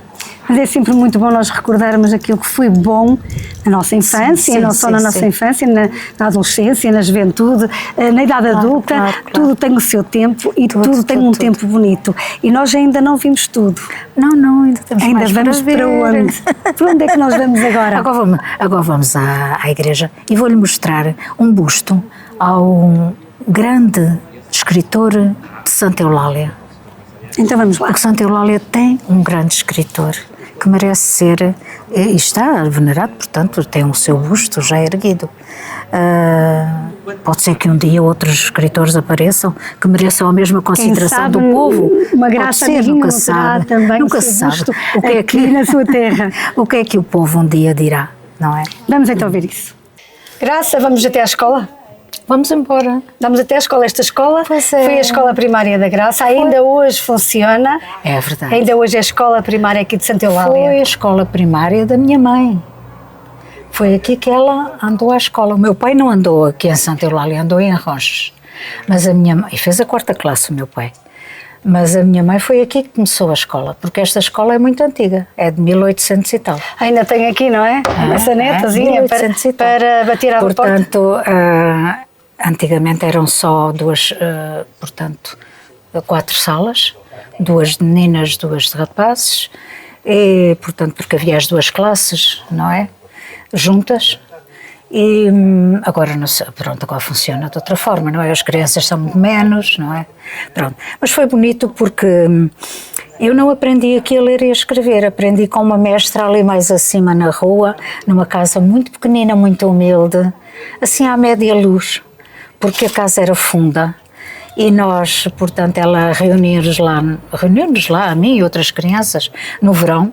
Mas é sempre muito bom nós recordarmos aquilo que foi bom na nossa infância, sim, não só sim, na nossa sim. infância, na adolescência, na juventude, na idade adulta, claro. tudo tem o seu tempo e tudo tem um tempo bonito. E nós ainda não vimos tudo. Não, ainda temos Ainda mais vamos para para ver. onde? Para onde é que nós vamos agora? Agora vamos à igreja e vou-lhe mostrar um busto ao grande escritor de Santa Eulália. Então vamos lá. Porque Santa Eulália tem um grande escritor que merece ser, e está venerado, portanto, tem o seu busto já erguido. Pode ser que um dia outros escritores apareçam que mereçam a mesma consideração do povo. Uma graça nunca se sabe. Também Nunca se sabe o que é que na sua terra. O que é que o povo um dia dirá, não é? Vamos então ver isso. Graça, vamos até à escola? Vamos embora. Vamos até à escola. Esta escola Pois é. foi a Escola Primária da Graça, ainda hoje funciona. É verdade. Ainda hoje é a Escola Primária aqui de Santa Eulália. Foi a escola primária da minha mãe. Foi aqui que ela andou à escola. O meu pai não andou aqui em Santa Eulália, andou em Arronches. Mas a minha mãe, e fez a 4ª classe o meu pai. Mas a minha mãe foi aqui que começou a escola, porque esta escola é muito antiga, é de 1800 e tal. Ainda tem aqui, não é? Essa netazinha para bater à porta. Portanto, antigamente eram só 4 salas, 2 de meninas, 2 de rapazes, e, portanto, porque havia as 2 classes, não é? Juntas. E agora, não sei, pronto, agora funciona de outra forma, não é? As crianças são muito menos, não é? Pronto. Mas foi bonito porque eu não aprendi aqui a ler e a escrever, aprendi com uma mestra ali mais acima na rua, numa casa muito pequenina, muito humilde, assim à média luz, porque a casa era funda. E nós, portanto, ela reuniu-nos lá, a mim e outras crianças, no verão,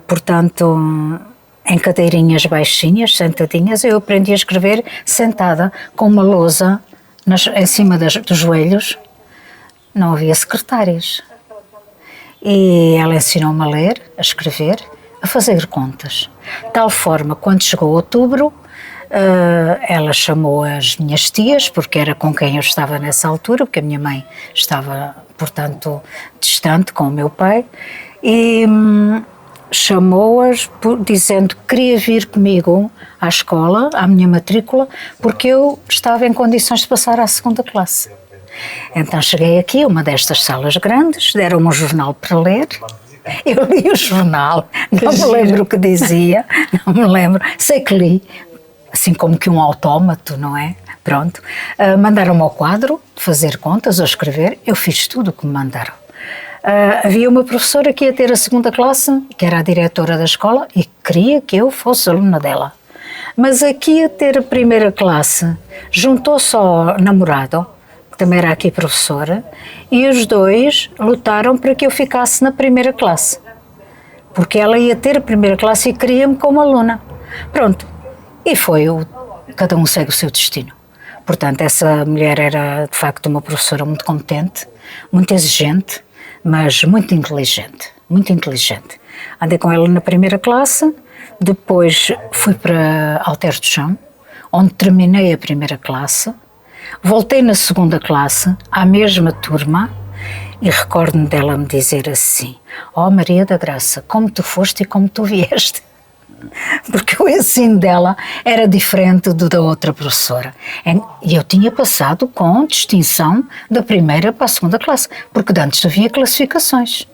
portanto, em cadeirinhas baixinhas, sentadinhas. Eu aprendi a escrever sentada, com uma lousa em cima dos joelhos. Não havia secretárias. E ela ensinou-me a ler, a escrever, a fazer contas. De tal forma, quando chegou outubro, ela chamou as minhas tias, porque era com quem eu estava nessa altura, porque a minha mãe estava, portanto, distante com o meu pai, e chamou-as dizendo que queria vir comigo à escola, à minha matrícula, porque eu estava em condições de passar à 2ª classe. Então cheguei aqui, uma destas salas grandes, deram-me um jornal para ler. Eu li o jornal, não me lembro o que dizia, não me lembro, sei que li, assim como que um autómato, não é? Pronto. Mandaram-me ao quadro de fazer contas ou escrever, eu fiz tudo o que me mandaram. Havia uma professora que ia ter a 2ª classe, que era a diretora da escola, e queria que eu fosse aluna dela. Mas aqui a ter a 1ª classe, juntou-se ao namorado, que também era aqui professora, e os 2 lutaram para que eu ficasse na 1ª classe. Porque ela ia ter a 1ª classe e queria-me como aluna. Pronto. E foi cada um segue o seu destino. Portanto, essa mulher era, de facto, uma professora muito competente, muito exigente, mas muito inteligente, muito inteligente. Andei com ela na 1ª classe, depois fui para Alter do Chão, onde terminei a 1ª classe, voltei na 2ª classe, à mesma turma, e recordo-me dela me dizer assim: "Oh Maria da Graça, como tu foste e como tu vieste." Porque o ensino dela era diferente do da outra professora. E eu tinha passado com distinção da 1ª para a 2ª classe, porque antes havia classificações.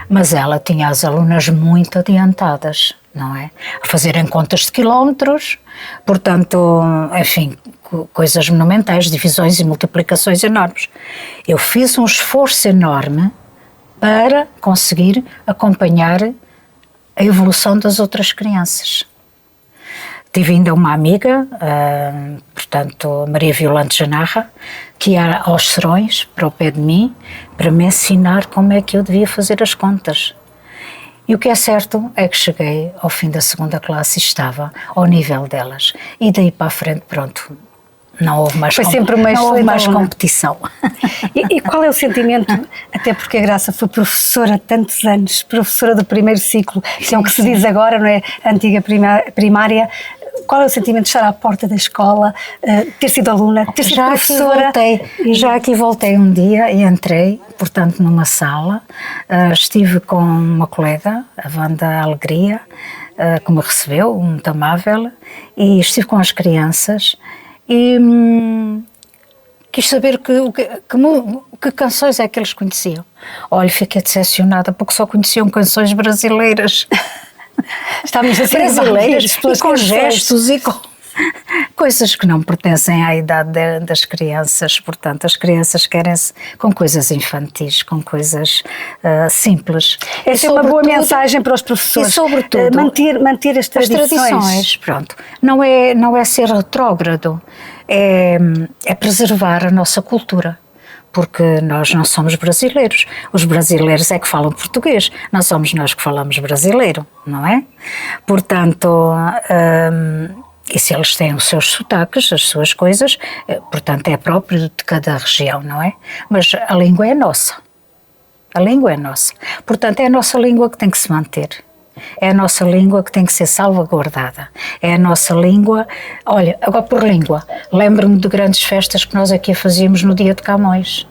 Mas ela tinha as alunas muito adiantadas, não é? A fazerem contas de quilómetros, portanto, enfim, coisas monumentais, divisões e multiplicações enormes. Eu fiz um esforço enorme para conseguir acompanhar a evolução das outras crianças. Tive ainda uma amiga, portanto, Maria Violante Janarra, que ia aos serões, para o pé de mim, para me ensinar como é que eu devia fazer as contas. E o que é certo é que cheguei ao fim da 2ª classe e estava ao nível delas. E daí para a frente, pronto, não houve mais, competição. E qual é o sentimento, até porque a Graça foi professora há tantos anos, professora do 1º ciclo, que é o que se diz agora, não é? A antiga primária, qual é o sentimento de estar à porta da escola, ter sido aluna, ter sido professora? Já aqui voltei um dia e entrei, portanto, numa sala. Estive com uma colega, a Wanda Alegria, que me recebeu, muito amável, e estive com as crianças e quis saber que canções é que eles conheciam. Olha, fiquei decepcionada porque só conheciam canções brasileiras. Estávamos a ser brasileiras e com gestos e com coisas que não pertencem à idade das crianças. Portanto, as crianças querem-se com coisas infantis, com coisas simples. Essa é uma boa mensagem para os professores. E sobretudo manter as tradições. Pronto. Não é ser retrógrado, é preservar a nossa cultura. Porque nós não somos brasileiros. Os brasileiros é que falam português, não somos nós que falamos brasileiro, não é? Portanto, e se eles têm os seus sotaques, as suas coisas, portanto é próprio de cada região, não é? Mas a língua é nossa. A língua é nossa. Portanto, é a nossa língua que tem que se manter. É a nossa língua que tem que ser salvaguardada. É a nossa língua... Olha, agora por língua, lembro-me de grandes festas que nós aqui fazíamos no dia de Camões.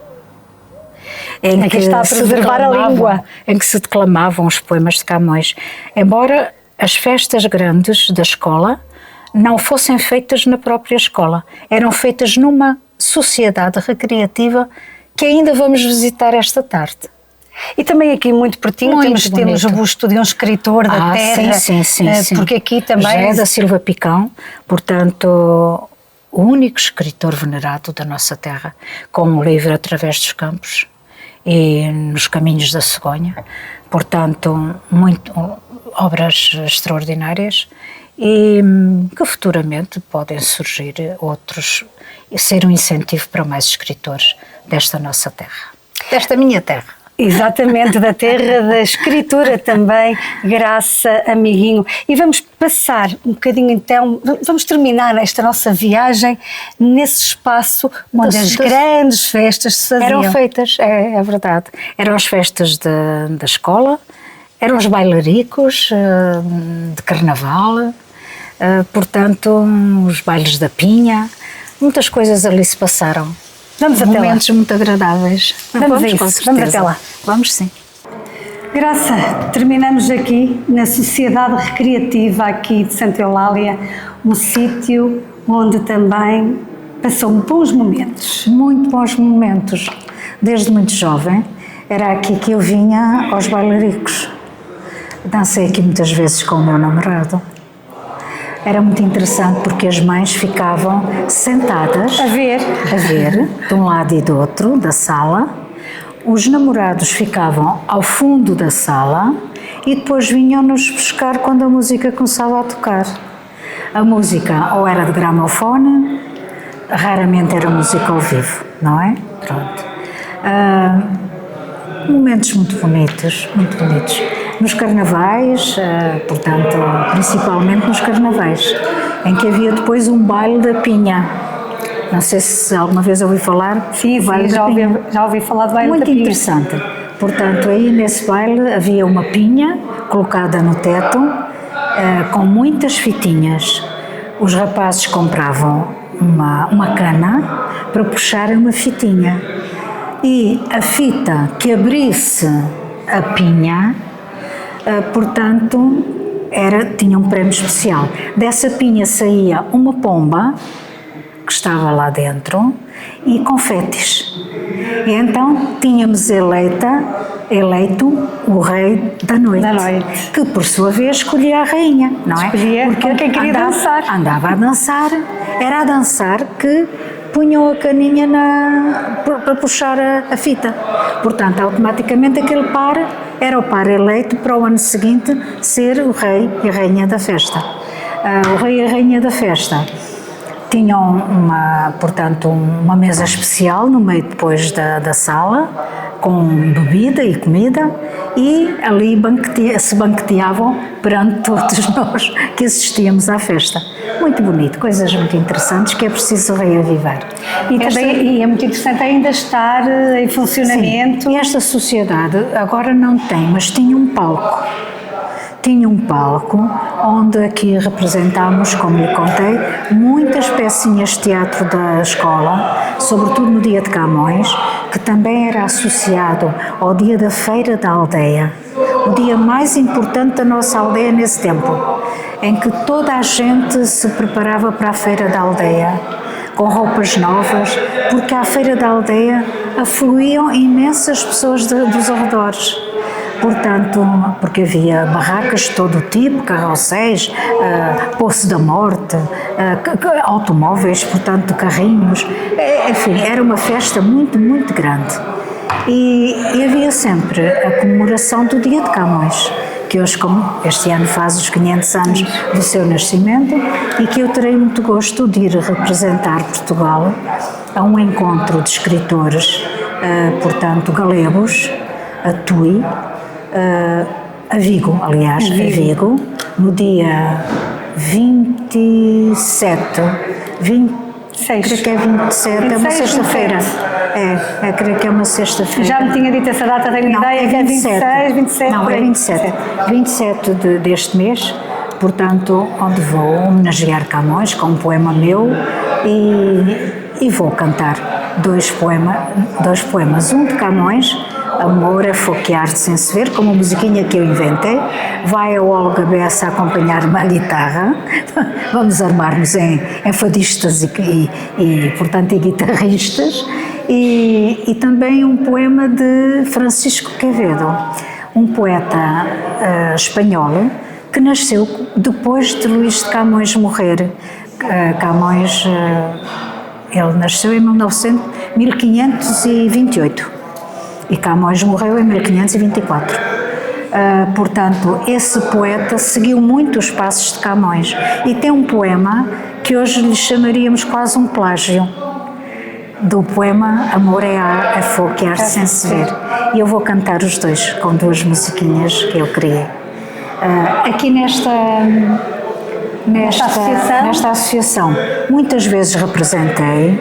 Em que está a preservar a língua. Em que se declamavam os poemas de Camões. Embora as festas grandes da escola não fossem feitas na própria escola. Eram feitas numa sociedade recreativa que ainda vamos visitar esta tarde. E também aqui muito pertinho temos o busto de um escritor da terra. Sim. Porque aqui também... José da Silva Picão, portanto, o único escritor venerado da nossa terra, com o livro Através dos Campos e Nos Caminhos da Cegonha. Portanto, obras extraordinárias e que futuramente podem surgir outros e ser um incentivo para mais escritores desta nossa terra, desta minha terra. Exatamente, da terra da escritura também, Graça Amiguinho. E vamos passar um bocadinho então, vamos terminar esta nossa viagem nesse espaço onde as grandes festas se faziam. Eram feitas, é verdade. Eram as festas da escola, eram os bailaricos de carnaval, portanto, os bailes da Pinha, muitas coisas ali se passaram. Vamos até lá. Momentos muito agradáveis. Vamos até lá. Vamos sim. Graça, terminamos aqui na Sociedade Recreativa aqui de Santa Eulália, um sítio onde também passou bons momentos. Muito bons momentos. Desde muito jovem, era aqui que eu vinha aos bailaricos. Dancei aqui muitas vezes com o meu namorado. Era muito interessante porque as mães ficavam sentadas a ver de um lado e do outro da sala. Os namorados ficavam ao fundo da sala e depois vinham-nos buscar quando a música começava a tocar. A música ou era de gramofone, raramente era música ao vivo, não é? Pronto. Momentos muito bonitos, muito bonitos. Nos carnavais, portanto, principalmente nos carnavais, em que havia depois um baile da Pinha. Não sei se alguma vez ouvi falar. Sim, já ouvi falar do baile da Pinha. Muito interessante. Portanto, aí nesse baile havia uma pinha colocada no teto, com muitas fitinhas. Os rapazes compravam uma cana para puxar uma fitinha. E a fita que abrisse a pinha, portanto, tinha um prémio especial. Dessa pinha saía uma pomba, que estava lá dentro, e confetes. E então tínhamos eleito o rei da noite, que por sua vez escolhia a rainha, não é? Escolhia porque quem queria dançar. Andava a dançar, era a dançar que punham a caninha para puxar a fita. Portanto, automaticamente aquele par era o par eleito para o ano seguinte ser o rei e a rainha da festa. O rei e a rainha da festa tinham portanto, uma mesa especial no meio depois da sala, com bebida e comida, e ali se banqueteavam perante todos nós que assistíamos à festa. Muito bonito, coisas muito interessantes que é preciso reavivar. E é muito interessante ainda estar em funcionamento. Sim. E esta sociedade agora não tem, mas tinha um palco. tinha um palco onde aqui representámos, como lhe contei, muitas pecinhas de teatro da escola, sobretudo no dia de Camões, que também era associado ao dia da Feira da Aldeia, o dia mais importante da nossa aldeia nesse tempo, em que toda a gente se preparava para a Feira da Aldeia, com roupas novas, porque à Feira da Aldeia afluíam imensas pessoas dos arredores. Portanto, porque havia barracas de todo o tipo, carrosséis, Poço da Morte, automóveis, portanto, carrinhos, enfim, era uma festa muito, muito grande. E havia sempre a comemoração do Dia de Camões, que hoje, como este ano faz os 500 anos do seu nascimento, e que eu terei muito gosto de ir representar Portugal a um encontro de escritores, portanto, galegos, a Tui, a Vigo, aliás, a Vigo, no dia 27, creio que é 27, é uma sexta-feira. Creio que é uma sexta-feira. Já me tinha dito essa data, tenho ideia, que é 26, 27. Não, é 27. 27 deste mês, portanto, onde vou homenagear Camões com um poema meu e vou cantar dois poemas. Um de Camões, Amor é foquear-te sem se ver, com uma musiquinha que eu inventei. Vai a Olga Bessa acompanhar-me à guitarra. Vamos armar-nos em fadistas e portanto, em guitarristas. E também um poema de Francisco Quevedo, um poeta espanhol que nasceu depois de Luís de Camões morrer. Camões, ele nasceu em 1528. E Camões morreu em 1524. Portanto, esse poeta seguiu muito os passos de Camões e tem um poema que hoje lhe chamaríamos quase um plágio do poema Amor é foquear-se sem se ver. E eu vou cantar os dois com duas musiquinhas que eu criei. Aqui nesta associação, muitas vezes representei.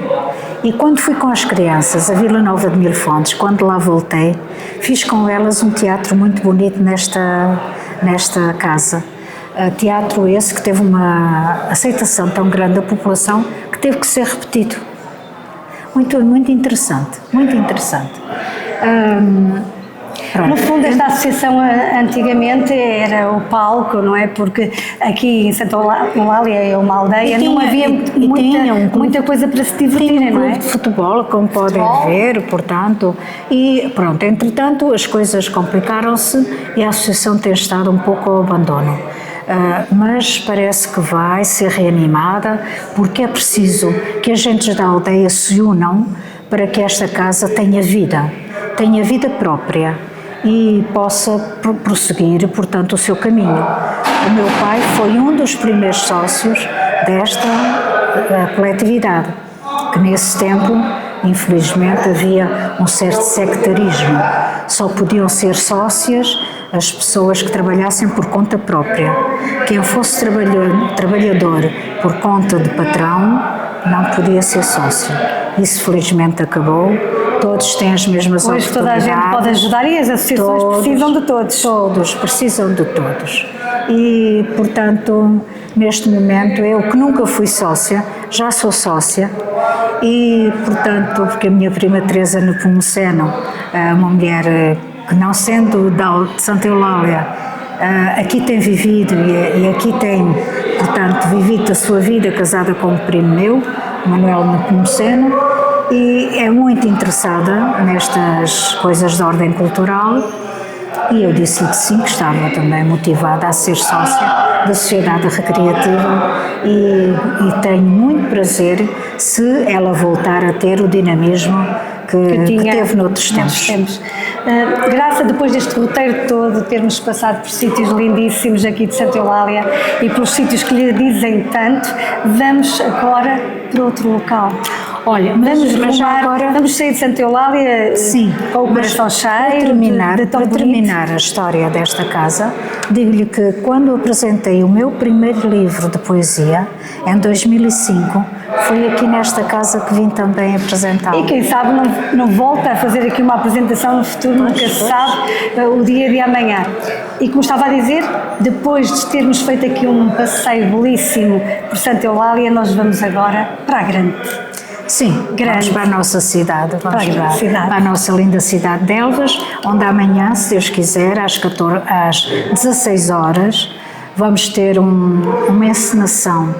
E quando fui com as crianças a Vila Nova de Mil Fontes, quando lá voltei, fiz com elas um teatro muito bonito nesta casa. Teatro esse que teve uma aceitação tão grande da população que teve que ser repetido. Muito, muito interessante, muito interessante. No fundo, esta associação antigamente era o palco, não é? Porque aqui em Santa Eulália é uma aldeia, não havia muita coisa para se divertir, não é? De futebol, como podem ver, portanto, e pronto, entretanto as coisas complicaram-se e a associação tem estado um pouco ao abandono. Mas parece que vai ser reanimada, porque é preciso que as gentes da aldeia se unam para que esta casa tenha vida própria e possa prosseguir, portanto, o seu caminho. O meu pai foi um dos primeiros sócios desta coletividade, que nesse tempo, infelizmente, havia um certo sectarismo. Só podiam ser sócias as pessoas que trabalhassem por conta própria. Quem fosse trabalhador por conta de patrão não podia ser sócio. Isso felizmente acabou. Todos têm as mesmas oportunidades. Hoje toda a gente pode ajudar e as associações precisam de todos. Todos precisam de todos. E, portanto, neste momento, eu que nunca fui sócia, já sou sócia. E, portanto, porque a minha prima Teresa Nepomuceno, uma mulher que não sendo de Santa Eulália, aqui tem vivido e aqui tem, portanto, vivido a sua vida casada com um primo meu, Manuel Nepomuceno, e é muito interessada nestas coisas de ordem cultural e eu disse que sim, que estava também motivada a ser sócia da Sociedade Recreativa e tenho muito prazer se ela voltar a ter o dinamismo que teve noutros tempos. Graça, depois deste roteiro todo, termos passado por sítios lindíssimos aqui de Santa Eulália e pelos sítios que lhe dizem tanto, vamos agora para outro local. Olha, vamos sair de Santa Eulália, sim, com o coração cheio. Para terminar a história desta casa, digo-lhe que quando apresentei o meu primeiro livro de poesia, em 2005, foi aqui nesta casa que vim também apresentá-lo. E quem sabe não volta a fazer aqui uma apresentação no futuro, nunca se sabe o dia de amanhã. E como estava a dizer, depois de termos feito aqui um passeio belíssimo por Santa Eulália, nós vamos agora para a Grande. Sim, vamos para a nossa cidade, vamos para a nossa linda cidade de Elvas, onde amanhã, se Deus quiser, às 16 horas, vamos ter uma encenação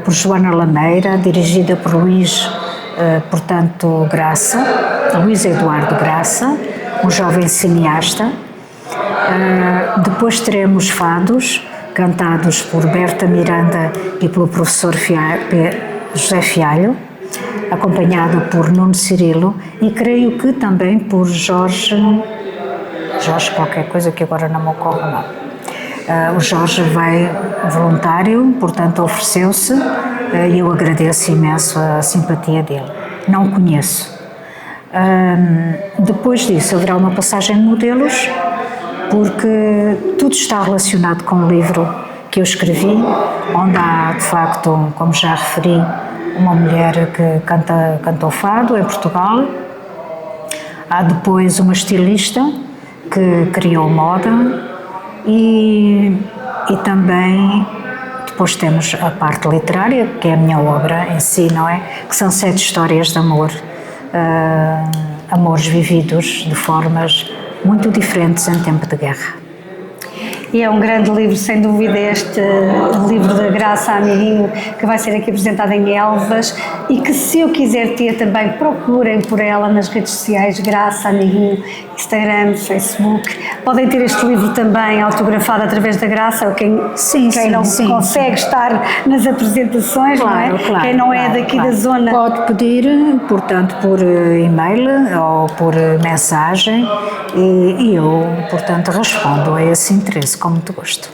por Joana Lameira, dirigida por Luís Eduardo Graça, um jovem cineasta. Depois teremos fados, cantados por Berta Miranda e pelo professor José Fialho, acompanhado por Nuno Cirilo e creio que também por Jorge qualquer coisa que agora não me ocorre o nome. O Jorge vai voluntário, portanto ofereceu-se e eu agradeço imenso a simpatia dele. Não o conheço. Depois disso haverá uma passagem de modelos, porque tudo está relacionado com o livro que eu escrevi, onde há de facto, como já referi, uma mulher que canta o fado em Portugal. Há depois uma estilista que criou moda e também depois temos a parte literária, que é a minha obra em si, não é? Que são 7 histórias de amor, amores vividos de formas muito diferentes em tempo de guerra. E é um grande livro, sem dúvida, este livro da Graça Amiguinho, que vai ser aqui apresentado em Elvas e que, se eu quiser ter também, procurem por ela nas redes sociais, Graça Amiguinho, Instagram, Facebook. Podem ter este livro também autografado através da Graça, ou quem não consegue estar nas apresentações, claro, não é? Claro, quem não é daqui da zona. Pode pedir, portanto, por e-mail ou por mensagem e eu, portanto, respondo a esse interesse com muito gosto.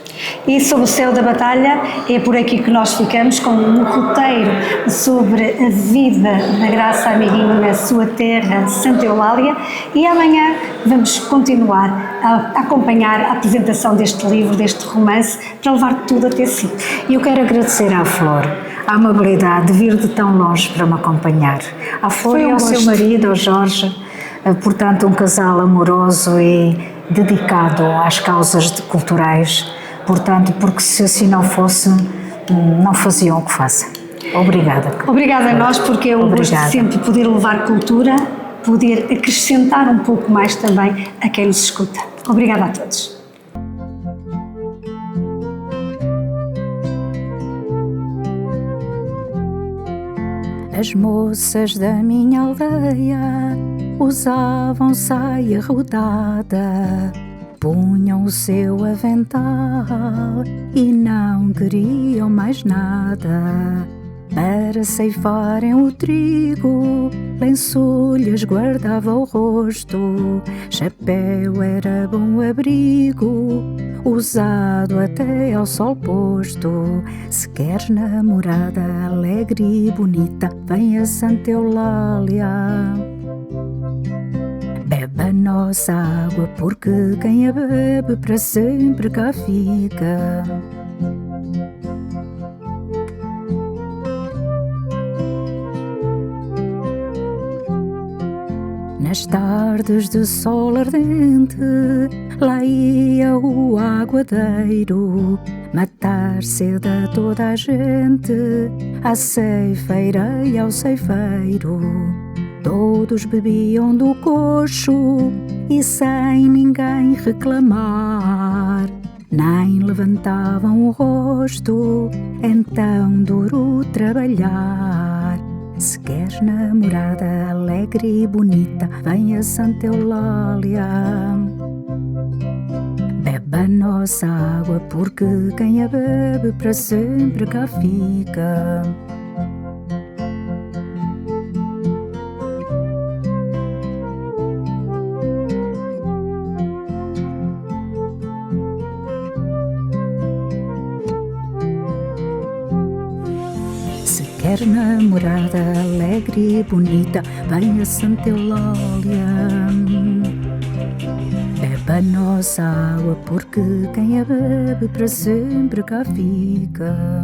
E sobre o céu da batalha, é por aqui que nós ficamos com um roteiro sobre a vida da Graça Amiguinho na sua terra, Santa Eulália, e amanhã vamos continuar a acompanhar a apresentação deste livro, deste romance, para levar tudo até si. E eu quero agradecer à Flor a amabilidade de vir de tão longe para me acompanhar. À Flor e ao seu marido, ao Jorge, portanto, um casal amoroso e dedicado às causas culturais, portanto, porque se assim não fosse, não faziam o que fazem. Obrigada. Obrigada a nós, porque é um gosto sempre poder levar cultura, poder acrescentar um pouco mais também a quem nos escuta. Obrigada a todos. As moças da minha aldeia usavam saia rodada, punham o seu avental e não queriam mais nada. Para ceifarem o trigo, lençolhas guardava o rosto, chapéu era bom abrigo, usado até ao sol posto. Se queres namorada alegre e bonita, vem a Santa Eulália. Bebe a nossa água, porque quem a bebe para sempre cá fica. Nas tardes de sol ardente, lá ia o aguadeiro matar sede a toda a gente, à ceifeira e ao ceifeiro. Todos bebiam do coxo e sem ninguém reclamar, nem levantavam o rosto, então duro trabalhar. Se queres namorada alegre e bonita, vem a Santa Eulália. Bebe a nossa água, porque quem a bebe para sempre cá fica. Se queres namorada, alegre e bonita, venha Santa Eulália. Bebe a nossa água, porque quem a bebe para sempre cá fica.